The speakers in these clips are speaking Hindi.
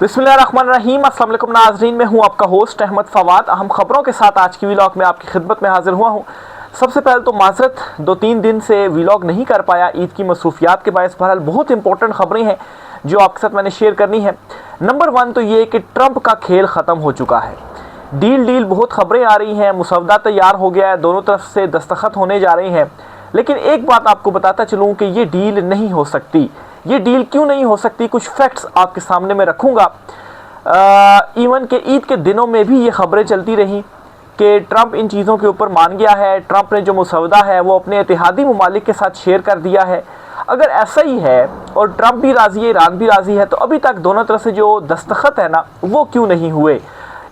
बिस्मिल्लाहिर्रहमानिर्रहीम। अस्सलाम वालेकुम नाज़रीन, मैं हूं आपका होस्ट अहमद फवाद। अहम खबरों के साथ आज की व्लॉग में आपकी खिदमत में हाजिर हुआ हूं। सबसे पहले तो माजरत, 2-3 दिन से व्लॉग नहीं कर पाया ईद की मसरूफियात के बायस। बहरहाल बहुत इंपॉर्टेंट खबरें हैं जो आपके साथ मैंने शेयर करनी है। नंबर 1 तो ये कि ट्रंप का खेल ख़त्म हो चुका है। डील बहुत खबरें आ रही हैं, मुसवदा तैयार हो गया है, दोनों तरफ से दस्तखत होने जा रहे हैं। लेकिन एक बात आपको बताता चलूँ कि ये डील नहीं हो सकती। ये डील क्यों नहीं हो सकती, कुछ फैक्ट्स आपके सामने मैं रखूँगा। इवन के ईद के दिनों में भी ये खबरें चलती रहीं कि ट्रंप इन चीज़ों के ऊपर मान गया है। ट्रंप ने जो मुसवदा है वो अपने इत्तेहादी ममालिक के साथ शेयर कर दिया है। अगर ऐसा ही है और ट्रंप भी राज़ी है, ईरान भी राज़ी है, तो अभी तक दोनों तरफ से जो दस्तखत है ना वो क्यों नहीं हुए,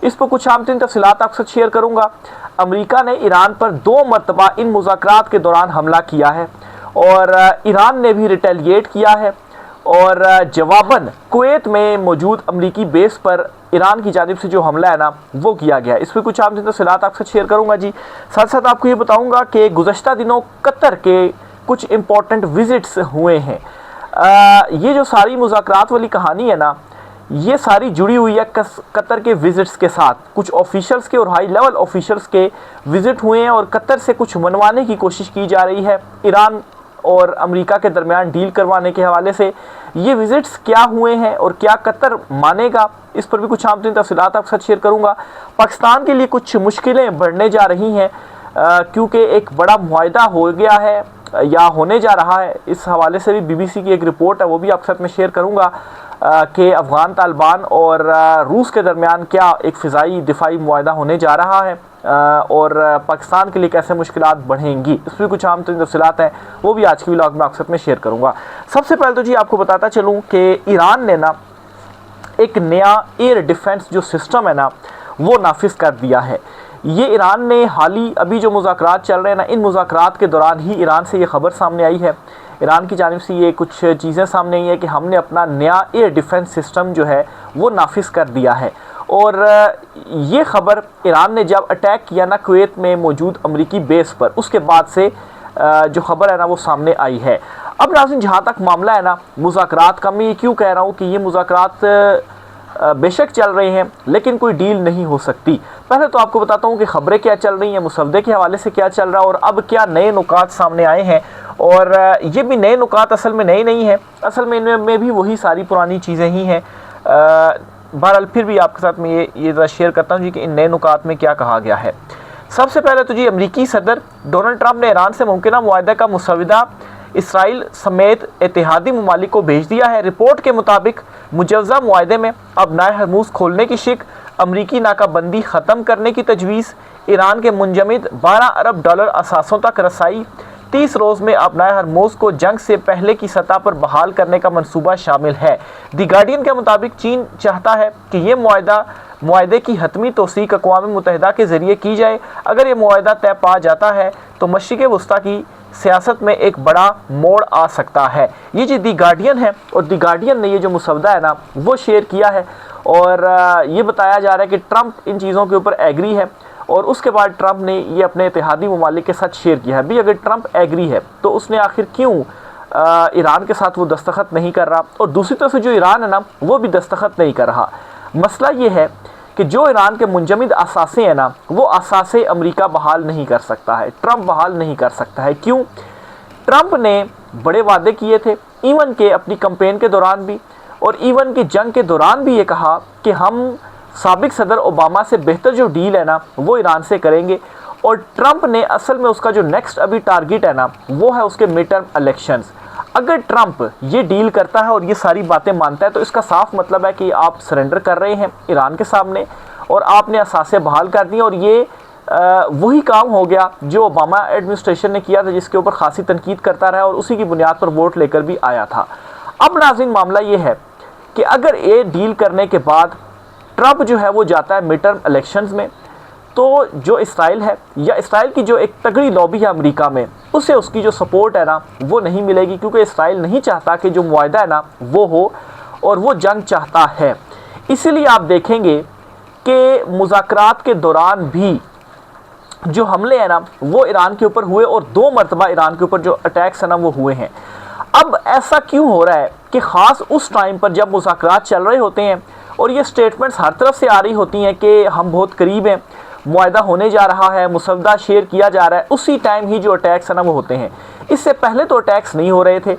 इस पर कुछ आम तीन तफसीलात आपके साथ शेयर करूँगा। अमेरिका ने ईरान पर 2 मरतबा इन मुज़ाकरात के दौरान हमला किया है और ईरान ने भी रिटेलिएट किया है और जवाबन कुवैत में मौजूद अमरीकी बेस पर ईरान की जानिब से जो हमला है ना वो किया गया। इस पर कुछ आम तफसीलात आपसे शेयर करूंगा जी। साथ साथ आपको ये बताऊंगा कि गुज़श्ता दिनों कतर के कुछ इम्पोर्टेंट विजिट्स हुए हैं। ये जो सारी मुज़ाकरात वाली कहानी है ना, ये सारी जुड़ी हुई है कतर के विजिट्स के साथ। कुछ ऑफिशियल्स के और हाई लेवल ऑफिशियल्स के विजिट हुए हैं और कतर से कुछ मनवाने की कोशिश की जा रही है ईरान और अमेरिका के दरमियान डील करवाने के हवाले से। ये विजिट्स क्या हुए हैं और क्या कतर मानेगा, इस पर भी कुछ आम तीन तफसीलात आपके साथ शेयर करूंगा। पाकिस्तान के लिए कुछ मुश्किलें बढ़ने जा रही हैं क्योंकि एक बड़ा मुआहदा हो गया है या होने जा रहा है। इस हवाले से भी BBC की एक रिपोर्ट है, वो भी आपके साथ मैं शेयर करूंगा कि अफ़गान तालिबान और रूस के दरमियान क्या एक फ़िज़ाई दिफाई मुआहदा होने जा रहा है और पाकिस्तान के लिए कैसे मुश्किलात बढ़ेंगी। इस पर कुछ आम तफसीलात हैं, वो भी आज की व्लॉग में आपके साथ में शेयर करूँगा। सबसे पहले तो जी आपको बताता चलूँ कि ईरान ने ना एक नया एयर डिफेंस जो सिस्टम है ना वो नाफिज कर दिया है। ये ईरान ने हाल ही अभी जो मुज़ाकरात चल रहे हैं ना, इन मुज़ाकरात के दौरान ही ईरान से ये खबर सामने आई है। ईरान की जानिब से ये कुछ चीज़ें सामने आई है कि हमने अपना नया एयर डिफेंस सिस्टम जो है वो नाफिज कर दिया है। और ये ख़बर ईरान ने जब अटैक किया ना कुवैत में मौजूद अमरीकी बेस पर, उसके बाद से जो ख़बर है ना वो सामने आई है। अब नाज़रीन, जहाँ तक मामला है ना मुज़ाकरात का, मैं ये क्यों कह रहा हूँ कि ये मुज़ाकरात बेशक चल रहे हैं लेकिन कोई डील नहीं हो सकती। पहले तो आपको बताता हूँ कि ख़बरें क्या चल रही हैं, मुसवदे के हवाले से क्या चल रहा है और अब क्या नए नुकात सामने आए हैं। और ये भी नए नुकात असल में नए नहीं हैं, असल में इनमें भी वही सारी पुरानी चीज़ें ही हैं। बहरहाल फिर भी आपके साथ मैं ये ज़रा शेयर करता हूँ जी कि इन नए नुकात में क्या कहा गया है। सबसे पहले तो जी अमरीकी सदर डोनाल्ड ट्रंप ने ईरान से मुमकिन मुआहदा का मुसवदा इसराइल समेत इत्तेहादी ममालिक को भेज दिया है। रिपोर्ट के मुताबिक मुजवज़ा मुआहदे में अब नाए हरमूज़ खोलने की शिक, अमरीकी नाकाबंदी ख़त्म करने की तजवीज़, ईरान के मुंजमद $12 अरब असासों तक रसाई, 30 रोज़ में अब नाए हरमूज़ को जंग से पहले की सतह पर बहाल करने का मनसूबा शामिल है। दी गार्डियन के मुताबिक चीन चाहता है कि ये मुआहदे की हतमी तौसीक अक़वाम मुत्तहिदा के ज़रिए की जाए। अगर ये मुआहदा तय पा जाता है तो मशरिक़ वस्ता की सियासत में एक बड़ा मोड़ आ सकता है। ये जी दी गार्डियन है और दी गार्डियन ने ये जो मुसवदा है ना वो शेयर किया है और ये बताया जा रहा है कि ट्रंप इन चीज़ों के ऊपर एग्री है और उसके बाद ट्रंप ने ये अपने इत्तेहादी ममालिक के साथ शेयर किया है। भी अगर ट्रंप एग्री है तो उसने आखिर क्यों ईरान के साथ वो दस्तखत नहीं कर रहा, और दूसरी तरफ से जो ईरान है ना वो भी दस्तखत नहीं कर रहा। मसला ये है कि जो ईरान के मुंजमद असासे हैं ना वो असासे अमेरिका बहाल नहीं कर सकता है, ट्रंप बहाल नहीं कर सकता है। क्यों? ट्रंप ने बड़े वादे किए थे, इवन के अपनी कैंपेन के दौरान भी और इवन की जंग के दौरान भी ये कहा कि हम साबिक सदर ओबामा से बेहतर जो डील है ना वो ईरान से करेंगे। और ट्रंप ने असल में उसका जो नेक्स्ट अभी टारगेट है ना वो है उसके मिड टर्म इलेक्शंस। अगर ट्रंप ये डील करता है और ये सारी बातें मानता है तो इसका साफ मतलब है कि आप सरेंडर कर रहे हैं ईरान के सामने और आपने असासे बहाल कर दी। और ये वही काम हो गया जो ओबामा एडमिनिस्ट्रेशन ने किया था, जिसके ऊपर खासी तनकीद करता रहा और उसी की बुनियाद पर वोट लेकर भी आया था। अब नाज़रीन, मामला ये है कि अगर ये डील करने के बाद ट्रंप जो है वो जाता है मिड टर्म इलेक्शंस में, तो जो इसराइल है या इसराइल की जो एक तगड़ी लॉबी है अमेरिका में, उसे उसकी जो सपोर्ट है ना वो नहीं मिलेगी, क्योंकि इसराइल नहीं चाहता कि जो मुआहदा है ना वो हो और वो जंग चाहता है। इसीलिए आप देखेंगे कि मुज़ाकरात के दौरान भी जो हमले हैं ना वो ईरान के ऊपर हुए और 2 मरतबा ईरान के ऊपर जो अटैक्स हैं ना वो हुए हैं। अब ऐसा क्यों हो रहा है कि ख़ास उस टाइम पर जब मुज़ाकरात चल रहे होते हैं और ये स्टेटमेंट्स हर तरफ से आ रही होती हैं कि हम बहुत करीब हैं, मुआहदा होने जा रहा है, मुसवदा शेयर किया जा रहा है, उसी टाइम ही जो अटैक्स हैं ना वो होते हैं। इससे पहले तो अटैक्स नहीं हो रहे थे।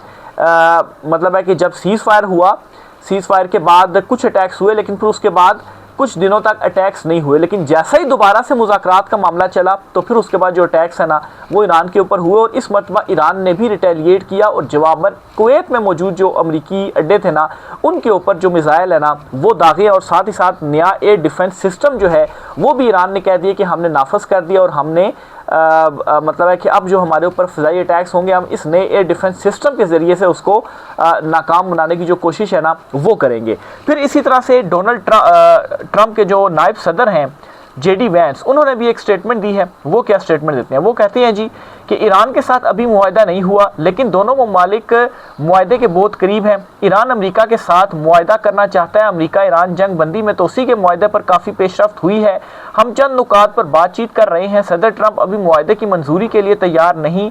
मतलब है कि जब सीज़ फायर हुआ, सीज़ फायर के बाद कुछ अटैक्स हुए, लेकिन फिर उसके बाद कुछ दिनों तक अटैक्स नहीं हुए। लेकिन जैसा ही दोबारा से मुज़ाकरात का मामला चला तो फिर उसके बाद जो अटैक्स है ना वो ईरान के ऊपर हुए, और इस मरतबा ईरान ने भी रिटेलिएट किया और जवाबन कुवैत में मौजूद जो अमरीकी अड्डे थे ना उनके ऊपर जो मिसाइल है ना वो दागे, और साथ ही साथ नया एयर डिफेंस सिस्टम जो है वो भी ईरान ने कह दिया कि हमने नाफज कर दिया, और हमने मतलब है कि अब जो हमारे ऊपर फ़िज़ाई अटैक्स होंगे हम इस नए एयर डिफेंस सिस्टम के ज़रिए से उसको नाकाम बनाने की जो कोशिश है ना वो करेंगे। फिर इसी तरह से डोनाल्ड ट्रंप के जो नायब सदर हैं जेडी वैंस, उन्होंने भी एक स्टेटमेंट दी है। वो क्या स्टेटमेंट देते हैं? वो कहते हैं जी कि ईरान के साथ अभी मुआहदा नहीं हुआ, लेकिन दोनों ममालिक मुआहदे के बहुत करीब हैं। ईरान अमेरिका के साथ मुआहदा करना चाहता है। अमेरिका ईरान जंग बंदी में तोसी के मुआहदे पर काफ़ी पेशरफ्त हुई है। हम चंद नुकात पर बातचीत कर रहे हैं। सदर ट्रंप अभी मुआहदे की मंजूरी के लिए तैयार नहीं।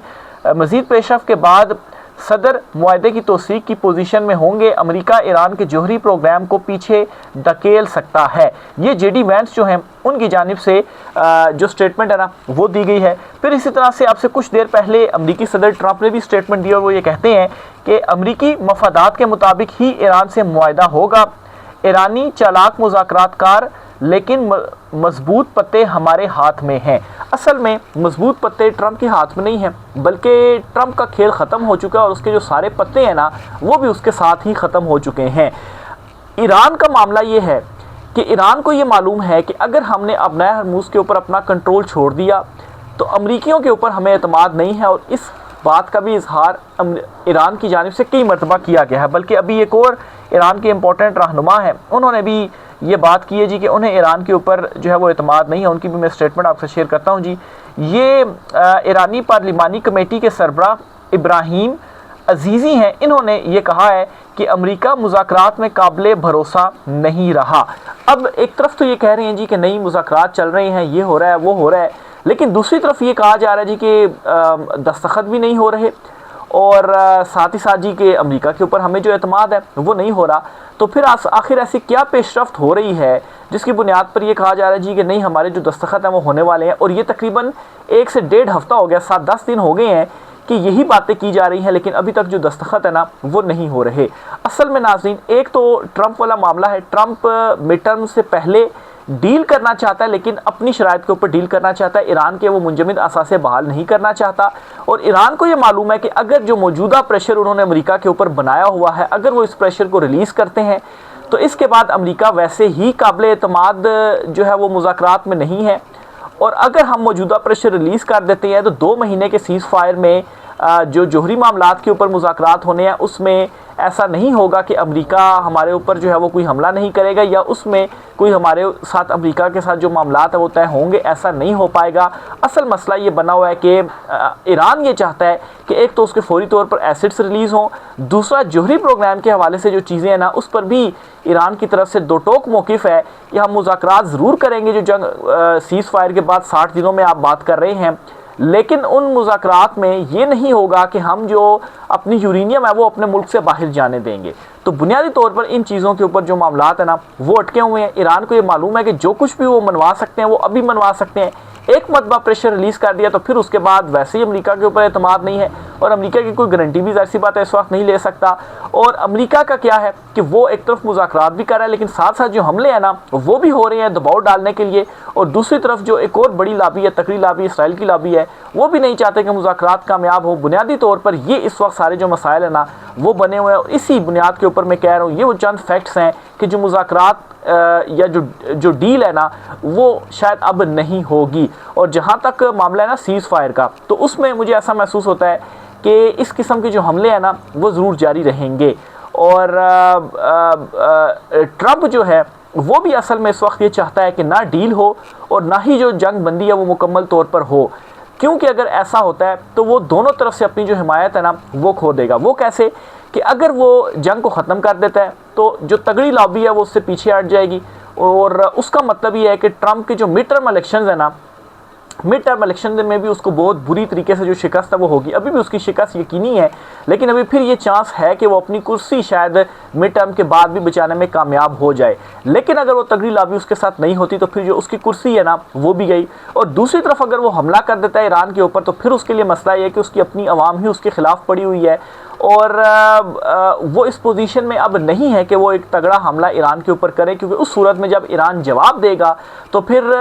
मज़ीद पेशरफ्त के बाद सदर मुआहदे की तौसीक की पोजीशन में होंगे। अमेरिका ईरान के जौहरी प्रोग्राम को पीछे धकेल सकता है। ये जेडी वैंस जो हैं उनकी जानिब से जो स्टेटमेंट है ना वो दी गई है। फिर इसी तरह से आपसे कुछ देर पहले अमेरिकी सदर ट्रंप ने भी स्टेटमेंट दी, और वो ये कहते हैं कि अमेरिकी मफादात के मुताबिक ही ईरान से मुआहदा होगा। ईरानी चालाक मुज़ाकरातकार, लेकिन मजबूत पत्ते हमारे हाथ में हैं। असल में मजबूत पत्ते ट्रंप के हाथ में नहीं हैं, बल्कि ट्रंप का खेल ख़त्म हो चुका है, और उसके जो सारे पत्ते हैं ना वो भी उसके साथ ही ख़त्म हो चुके हैं। ईरान का मामला ये है कि ईरान को ये मालूम है कि अगर हमने अब नया हरमुज़ के ऊपर अपना कंट्रोल छोड़ दिया तो अमरीकियों के ऊपर हमें एतमाद नहीं है, और इस बात का भी इजहार ईरान की जानिब से कई मरतबा किया गया है। बल्कि अभी एक और ईरान के इम्पोर्टेंट रहनुमा है, उन्होंने भी ये बात की है जी कि उन्हें ईरान के ऊपर जो है वो एतमाद नहीं है। उनकी भी मैं स्टेटमेंट आपसे शेयर करता हूँ जी। ये ईरानी पार्लिमानी कमेटी के सरबराह इब्राहिम अजीज़ी हैं। इन्होंने ये कहा है कि अमेरिका मुज़ाकरात में काबिल भरोसा नहीं रहा। अब एक तरफ तो ये कह रहे हैं जी कि नई मुज़ाकरात चल रहे हैं, ये हो रहा है वो हो रहा है, लेकिन दूसरी तरफ ये कहा जा रहा है जी कि दस्तखत भी नहीं हो रहे, और साथ ही साथ जी कि अमेरिका के ऊपर हमें जो एतमाद है वो नहीं हो रहा। तो फिर आखिर ऐसी क्या पेशरफ्त हो रही है जिसकी बुनियाद पर यह कहा जा रहा है जी कि नहीं हमारे जो दस्तखत हैं वो होने वाले हैं? और ये तकरीबन 1 से 1.5 हफ्ता हो गया, 7-10 दिन हो गए हैं कि यही बातें की जा रही हैं, लेकिन अभी तक जो दस्तखत है ना वो नहीं हो रहे। असल में नाज़रीन, एक तो ट्रंप वाला मामला है। ट्रंप मिड टर्म से पहले डील करना चाहता है, लेकिन अपनी शराइत के ऊपर डील करना चाहता है। ईरान के वो मुंजमद असासे बहाल नहीं करना चाहता, और ईरान को ये मालूम है कि अगर जो मौजूदा प्रेशर उन्होंने अमेरिका के ऊपर बनाया हुआ है, अगर वो इस प्रेशर को रिलीज़ करते हैं तो इसके बाद अमेरिका वैसे ही काबिल एतमाद जो है वो मुज़ाकरात में नहीं है। और अगर हम मौजूदा प्रेशर रिलीज़ कर देते हैं तो 2 महीने के सीज़ फायर में जो जौहरी मामलात के ऊपर मुज़ाकरात होने हैं उसमें ऐसा नहीं होगा कि अमेरिका हमारे ऊपर जो है वो कोई हमला नहीं करेगा, या उसमें कोई हमारे साथ अमेरिका के साथ जो मामलात है वो तय होंगे, ऐसा नहीं हो पाएगा। असल मसला ये बना हुआ है कि ईरान ये चाहता है कि एक तो उसके फौरी तौर पर एसिड्स रिलीज़ हों, दूसरा जौहरी प्रोग्राम के हवाले से जो चीज़ें हैं ना उस पर भी ईरान की तरफ से दो टोक मौक़िफ़ है कि हम मुज़ाकरात ज़रूर करेंगे जो जंग सीज़ फायर के बाद 60 दिनों में आप बात कर रहे हैं, लेकिन उन मुज़ाकरात में ये नहीं होगा कि हम जो अपनी यूरेनियम है वो अपने मुल्क से बाहर जाने देंगे। तो बुनियादी तौर पर इन चीज़ों के ऊपर जो मामलात है ना वो अटके हुए हैं। ईरान को ये मालूम है कि जो कुछ भी वो मनवा सकते हैं वो अभी मनवा सकते हैं। एक मरतबा प्रेशर रिलीज़ कर दिया तो फिर उसके बाद वैसे ही अमेरिका के ऊपर एतमाद नहीं है, और अमेरिका की कोई गारंटी भी ज़ाहिर सी बात है इस वक्त नहीं ले सकता। और अमेरिका का क्या है कि वो एक तरफ मुज़ाकरात भी कर रहा है, लेकिन साथ साथ जो हमले हैं ना वो भी हो रहे हैं दबाव डालने के लिए, और दूसरी तरफ जो एक और बड़ी लाबी है, तकड़ी लाबी, इसराइल की लाबी है, वो भी नहीं चाहते कि मुज़ाकरात कामयाब हो। बुनियादी तौर पर ये इस वक्त सारे जो मसाइल है ना वो बने हुए हैं, और इसी बुनियाद के ऊपर मैं कह रहा हूँ ये वो चंद फैक्ट्स हैं कि जो मुज़ाकरात या जो डील है ना वो शायद अब नहीं होगी। और जहाँ तक मामला है ना सीज़ फायर का, तो उसमें मुझे ऐसा महसूस होता है कि इस किस्म के जो हमले हैं ना वो ज़रूर जारी रहेंगे। और ट्रंप जो है वो भी असल में इस वक्त ये चाहता है कि ना डील हो और ना ही जो जंग बंदी है वो मुकम्मल तौर पर हो, क्योंकि अगर ऐसा होता है तो वो दोनों तरफ से अपनी जो हिमायत है ना वो खो देगा। वो कैसे कि अगर वो जंग को ख़त्म कर देता है तो जो तगड़ी लॉबी है वो उससे पीछे हट जाएगी, और उसका मतलब ये है कि ट्रंप के जो मिड टर्म इलेक्शंस है ना मिड टर्म इलेक्शन में भी उसको बहुत बुरी तरीके से जो शिकस्त है वो होगी। अभी भी उसकी शिकस्त यकीनी है, लेकिन अभी फिर ये चांस है कि वो अपनी कुर्सी शायद मिड टर्म के बाद भी बचाने में कामयाब हो जाए। लेकिन अगर वो तगड़ी लॉबी उसके साथ नहीं होती तो फिर जो उसकी कुर्सी है ना वो भी गई। और दूसरी तरफ अगर वो हमला कर देता है ईरान के ऊपर तो फिर उसके लिए मसला ये है कि उसकी अपनी आवाम ही उसके खिलाफ पड़ी हुई है और वो इस पोजीशन में अब नहीं है कि वो एक तगड़ा हमला ईरान के ऊपर करे, क्योंकि उस सूरत में जब ईरान जवाब देगा तो फिर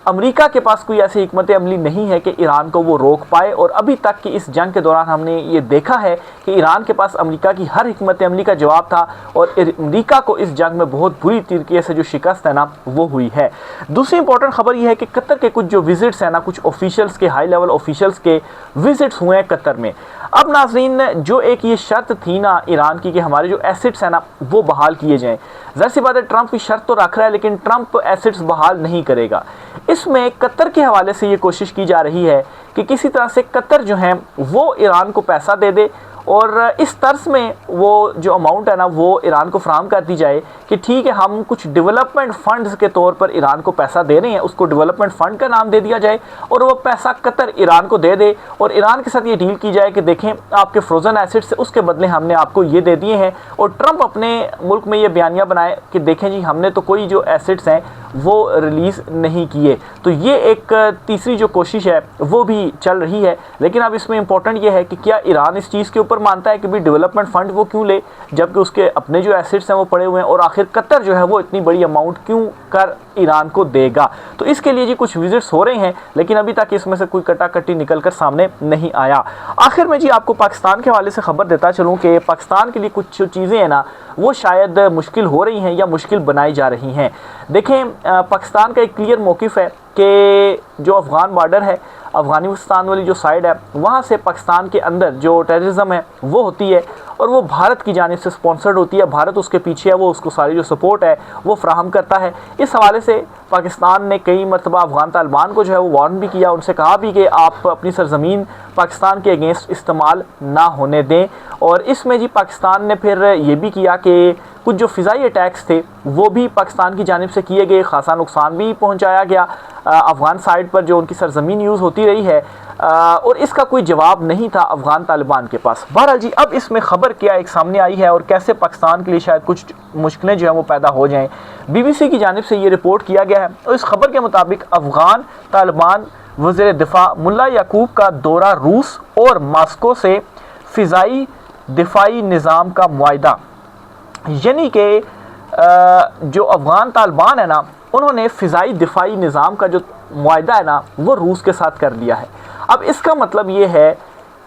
अमेरिका के पास कोई ऐसी हिकमत अमली नहीं है कि ईरान को वो रोक पाए। और अभी तक की इस जंग के दौरान हमने ये देखा है कि ईरान के पास अमेरिका की हर हिकमत अमली का जवाब था और अमेरिका को इस जंग में बहुत बुरी तरीके से जो शिकस्त है ना वो हुई है। दूसरी इंपॉर्टेंट खबर यह है कि कतर के कुछ जो विजिट्स हैं ना, कुछ ऑफिशियल्स के, हाई लेवल ऑफिशियल्स के विजिट्स हुए हैं कतर में। अब नाज़रीन, जो एक ये शर्त थी ना ईरान की कि हमारे जो एसेट्स हैं ना वो बहाल किए जाएं, ज़ाहिर सी बात है ट्रंप की शर्त तो रख रहा है लेकिन ट्रंप एसेट्स बहाल नहीं करेगा। इसमें कतर के हवाले से ये कोशिश की जा रही है कि किसी तरह से कतर जो है वो ईरान को पैसा दे दे और इस तर्ज में वो जो अमाउंट है ना वो ईरान को फराहम कर दी जाए कि ठीक है हम कुछ डेवलपमेंट फंड्स के तौर पर ईरान को पैसा दे रहे हैं, उसको डेवलपमेंट फ़ंड का नाम दे दिया जाए और वो पैसा कतर ईरान को दे दे और ईरान के साथ ये डील की जाए कि देखें आपके फ्रोज़न एसेट्स उसके बदले हमने आपको ये दे दिए हैं। और ट्रंप अपने मुल्क में ये बयानिया बनाए कि देखें जी हमने तो कोई जो एसेट्स हैं वो रिलीज़ नहीं किए। तो ये एक तीसरी जो कोशिश है वो भी चल रही है। लेकिन अब इसमें इंपॉर्टेंट ये है कि क्या ईरान इस चीज़ के ऊपर मानता है कि भाई डेवलपमेंट फ़ंड वो क्यों ले जबकि उसके अपने जो एसेट्स हैं वो पड़े हुए हैं, और आखिर कतर जो है वो इतनी बड़ी अमाउंट क्यों कर ईरान को देगा। तो इसके लिए जी कुछ विजिट्स हो रहे हैं लेकिन अभी तक इसमें से कोई कटाकटी निकल कर सामने नहीं आया। आखिर में जी आपको पाकिस्तान के हवाले से खबर देता चलूँ कि पाकिस्तान के लिए कुछ चीज़ें हैं ना वो शायद मुश्किल हो रही हैं या मुश्किल बनाई जा रही हैं। देखें, पाकिस्तान का एक क्लियर मौक़िफ़ है कि जो अफ़गान बॉर्डर है, अफ़गानिस्तान वाली जो साइड है वहाँ से पाकिस्तान के अंदर जो टेररिज्म है वो होती है और वो भारत की जानिब से स्पॉन्सर्ड होती है। भारत उसके पीछे है, वो उसको सारी जो सपोर्ट है वो फ्राहम करता है। इस हवाले से पाकिस्तान ने कई मरतबा अफ़गान तालिबान को जो है वो वार्न भी किया, उनसे कहा भी कि आप अपनी सरज़मीन पाकिस्तान के अगेंस्ट इस्तेमाल ना होने दें। और इसमें जी पाकिस्तान ने फिर ये भी किया कि कुछ जो फ़िज़ाई अटैक्स थे वो भी पाकिस्तान की जानिब से किए गए, ख़ासा नुकसान भी पहुँचाया गया अफ़गान साइड पर जो उनकी सरज़मीन यूज़ होती रही है और इसका कोई जवाब नहीं था अफ़गान तालिबान के पास। बहरहाल जी अब इसमें ख़बर क्या एक सामने आई है और कैसे पाकिस्तान के लिए शायद कुछ मुश्किलें जो हैं वो पैदा हो जाएं। BBC की जानिब से ये रिपोर्ट किया गया है और इस खबर के मुताबिक अफ़गान तालिबान वज़ीर दिफा मुल्ला याकूब का दौरा रूस और मास्को से फ़िज़ाई दिफाई निज़ाम का मुआहिदा, यानी कि जो अफ़गान तालिबान है ना उन्होंने फ़िज़ाई दिफाई निज़ाम का जो मुआहिदा है ना वो रूस के साथ कर लिया है। अब इसका मतलब ये है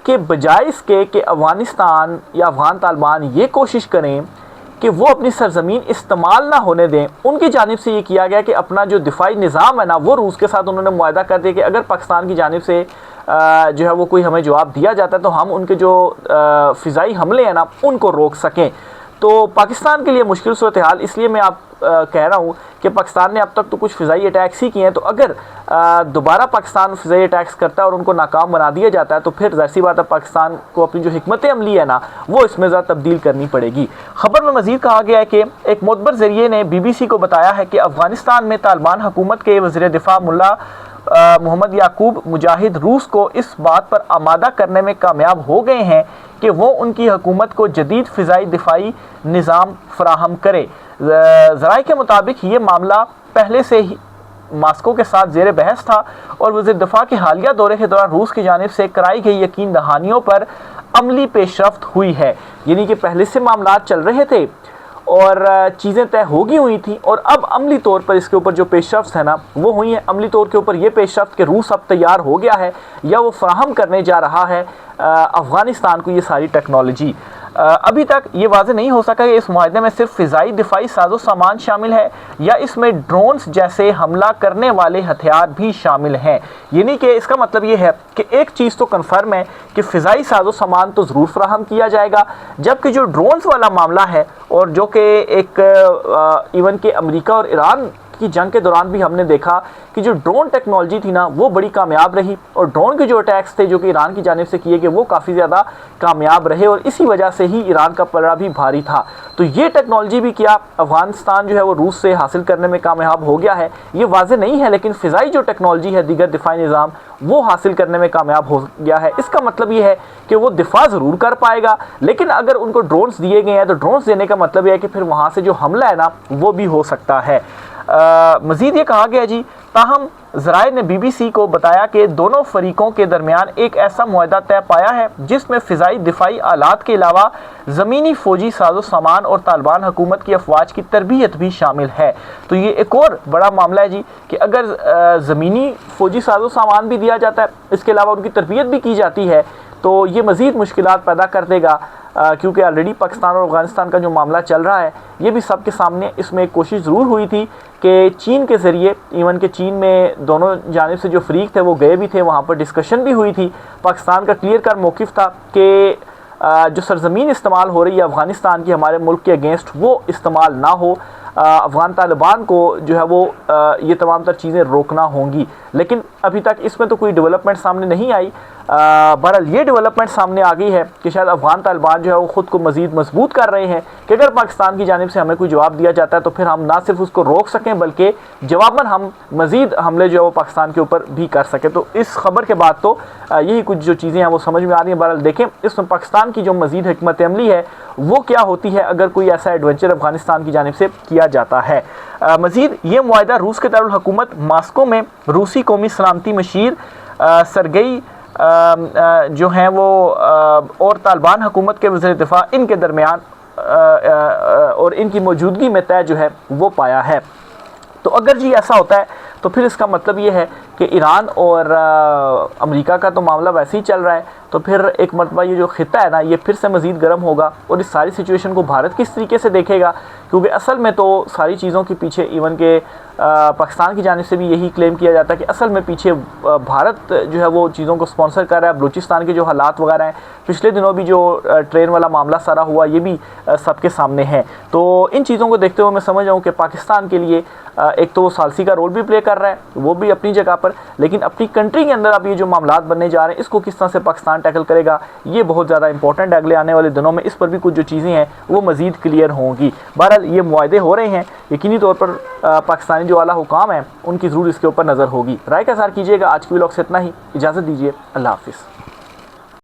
कि बजाय इसके कि अफ़गानिस्तान या अफ़गान तालिबान ये कोशिश करें कि वो अपनी सरज़मीन इस्तेमाल ना होने दें, उनकी जानिब से ये किया गया कि अपना जो दिफाई निज़ाम है ना वो रूस के साथ उन्होंने मुआहिदा कर दिया कि अगर पाकिस्तान की जानिब से जो है वो कोई हमें जवाब दिया जाता है तो हम उनके जो फ़िज़ाई हमले हैं ना उनको रोक सकें। तो पाकिस्तान के लिए मुश्किल सूरत हाल, इसलिए मैं आप कह रहा हूँ कि पाकिस्तान ने अब तक तो कुछ फ़िज़ाई अटैक्स ही किए हैं, तो अगर दोबारा पाकिस्तान फ़िज़ाई अटैक्स करता है और उनको नाकाम बना दिया जाता है तो फिर ज़ाहिर सी बात है पाकिस्तान को अपनी जो हिकमत अमली है ना वो इसमें ज़्यादा तब्दील करनी पड़ेगी। ख़बर में मज़ीद कहा गया है कि एक मोतबर ज़रिए ने BBC को बताया है कि अफ़गानिस्तान में तालिबान हुकूमत के वज़ीर दिफा मुल्ला मोहम्मद याकूब मुजाहिद रूस को इस बात पर आमादा करने में कामयाब हो गए हैं कि वो उनकी हुकूमत को जदीद फ़िज़ाई दिफाई निज़ाम फ़राहम करे। ज़राए के मुताबिक ये मामला पहले से ही मास्को के साथ ज़ेर बहस था और वज़ीर दिफा के हालिया दौरे के दौरान रूस की जानिब से कराई गई यकीन दहानियों पर अमली पेशरफ्त हुई है। यानी कि पहले से मामला चल रहे थे और चीज़ें तय होगी हुई थी और अब अमली तौर पर इसके ऊपर जो पेशरफ्त है ना वो हुई हैं। अमली तौर के ऊपर ये पेशरफ्त कि रूस अब तैयार हो गया है या वो फराहम करने जा रहा है अफ़गानिस्तान को ये सारी टेक्नोलॉजी। अभी तक ये वाज़ेह नहीं हो सका कि इस मुआहिदे में सिर्फ फ़िज़ाई दिफाई साजो सामान शामिल है या इसमें ड्रोन्स जैसे हमला करने वाले हथियार भी शामिल हैं। यानी कि इसका मतलब ये है कि एक चीज़ तो कन्फर्म है कि फ़िज़ाई साजो सामान तो ज़रूर फराहम किया जाएगा, जबकि जो ड्रोन्स वाला मामला है और जो कि एक इवन के अमेरिका और ईरान की जंग के दौरान भी हमने देखा कि जो ड्रोन टेक्नोलॉजी थी ना वो बड़ी कामयाब रही, और ड्रोन के जो अटैक्स थे जो कि ईरान की जानिब से किए गए वो काफ़ी ज़्यादा कामयाब रहे, और इसी वजह से ही ईरान का पलड़ा भी भारी था। तो ये टेक्नोलॉजी भी क्या अफगानिस्तान जो है वो रूस से हासिल करने में कामयाब हो गया है, ये वाज़ेह नहीं है, लेकिन फ़िज़ाई जो टेक्नोलॉजी है दीगर दिफाई निज़ाम वो हासिल करने में कामयाब हो गया है। इसका मतलब ये है कि वो दिफा ज़रूर कर पाएगा, लेकिन अगर उनको ड्रोन्स दिए गए हैं तो ड्रोन्स देने का मतलब यह है कि फिर वहाँ से जो हमला है ना वो भी हो सकता है। मज़ीद ये कहा गया जी, ताहम ज़राए ने BBC को बताया कि दोनों फरीकों के दरमियान एक ऐसा मुआहदा तय पाया है जिसमें फ़िज़ाई दिफाई आलात के अलावा ज़मीनी फ़ौजी साजो सामान और तालिबान हुकूमत की अफवाज की तरबियत भी शामिल है। तो ये एक और बड़ा मामला है जी कि अगर ज़मीनी फ़ौजी साजो सामान भी दिया जाता है, इसके अलावा उनकी तरबियत भी की जाती है, तो ये मज़ीद मुश्किलात पैदा कर देगा, क्योंकि ऑलरेडी पाकिस्तान और अफ़गानिस्तान का जो मामला चल रहा है ये भी सबके सामने, इसमें एक कोशिश ज़रूर हुई थी कि चीन के ज़रिए, इवन के चीन में दोनों जानिब से जो फ़रीक थे वो गए भी थे, वहाँ पर डिस्कशन भी हुई थी। पाकिस्तान का क्लियर कर मौक़िफ़ था कि जो सरजमीन इस्तेमाल हो रही है अफ़गानिस्तान की हमारे मुल्क के अगेंस्ट वो इस्तेमाल ना हो, अफ़गान तालिबान को जो है वो ये तमाम तर चीज़ें रोकना होंगी, लेकिन अभी तक इसमें तो कोई डेवलपमेंट सामने नहीं आई। बहरहाल ये डेवलपमेंट सामने आ गई है कि शायद अफ़गान तालिबान जो है वो ख़ुद को मज़ीद मजबूत कर रहे हैं कि अगर पाकिस्तान की जानिब से हमें कोई जवाब दिया जाता है तो फिर हम ना सिर्फ उसको रोक सकें बल्कि जवाबन हम मज़ीद हमले जो है वो पाकिस्तान के ऊपर भी कर सकें। तो इस खबर के बाद तो यही कुछ जो चीज़ें हैं वो समझ में आ रही हैं। बहरहाल देखें इसमें पाकिस्तान की जो मज़ीद हिकमत अमली है वो क्या होती है अगर कोई ऐसा एडवेंचर अफ़गानिस्तान की जानिब से किया जाता है। मज़ीद ये मुआहदा रूस के दारुल हुकूमत मास्को में रूसी कौमी सलामती मशीर सरगई जो हैं वो और तालिबान हुकूमत के वज़ीर दिफा इनके दरमियान और इनकी मौजूदगी में तय जो है वो पाया है। तो अगर जी ऐसा होता है तो फिर इसका मतलब ये है कि ईरान और अमेरिका का तो मामला वैसे ही चल रहा है, तो फिर एक मरतबा ये जो खिता है ना ये फिर से मज़ीद गर्म होगा, और इस सारी सिचुएशन को भारत किस तरीके से देखेगा, क्योंकि असल में तो सारी चीज़ों के पीछे इवन के पाकिस्तान की जानिब से भी यही क्लेम किया जाता है कि असल में पीछे भारत जो है वो चीज़ों को स्पॉन्सर कर रहा है। बलूचिस्तान के जो हालात वगैरह हैं, पिछले दिनों भी जो ट्रेन वाला मामला सारा हुआ, ये भी सबके सामने है। तो इन चीज़ों को देखते हुए मैं समझ रहा हूँ कि पाकिस्तान के लिए एक तो वो सालसी का रोल भी प्ले कर रहा है, वो भी अपनी जगह पर, लेकिन अपनी कंट्री के अंदर अब ये जो मामलात बनने जा रहे हैं इसको किस तरह से पाकिस्तान टैकल करेगा ये बहुत ज़्यादा इंपॉर्टेंट है। अगले आने वाले दिनों में इस पर भी कुछ जो चीज़ें हैं वो मज़ीद क्लियर होंगी। बहरहाल ये मुआहदे हो रहे हैं, यकीनी तौर पर पाकिस्तानी जो आला हुकाम है उनकी ज़रूर इसके ऊपर नज़र होगी। राय का इज़हार कीजिएगा। आज की व्लॉग से इतना ही, इजाज़त दीजिए, अल्लाह हाफ़िज़।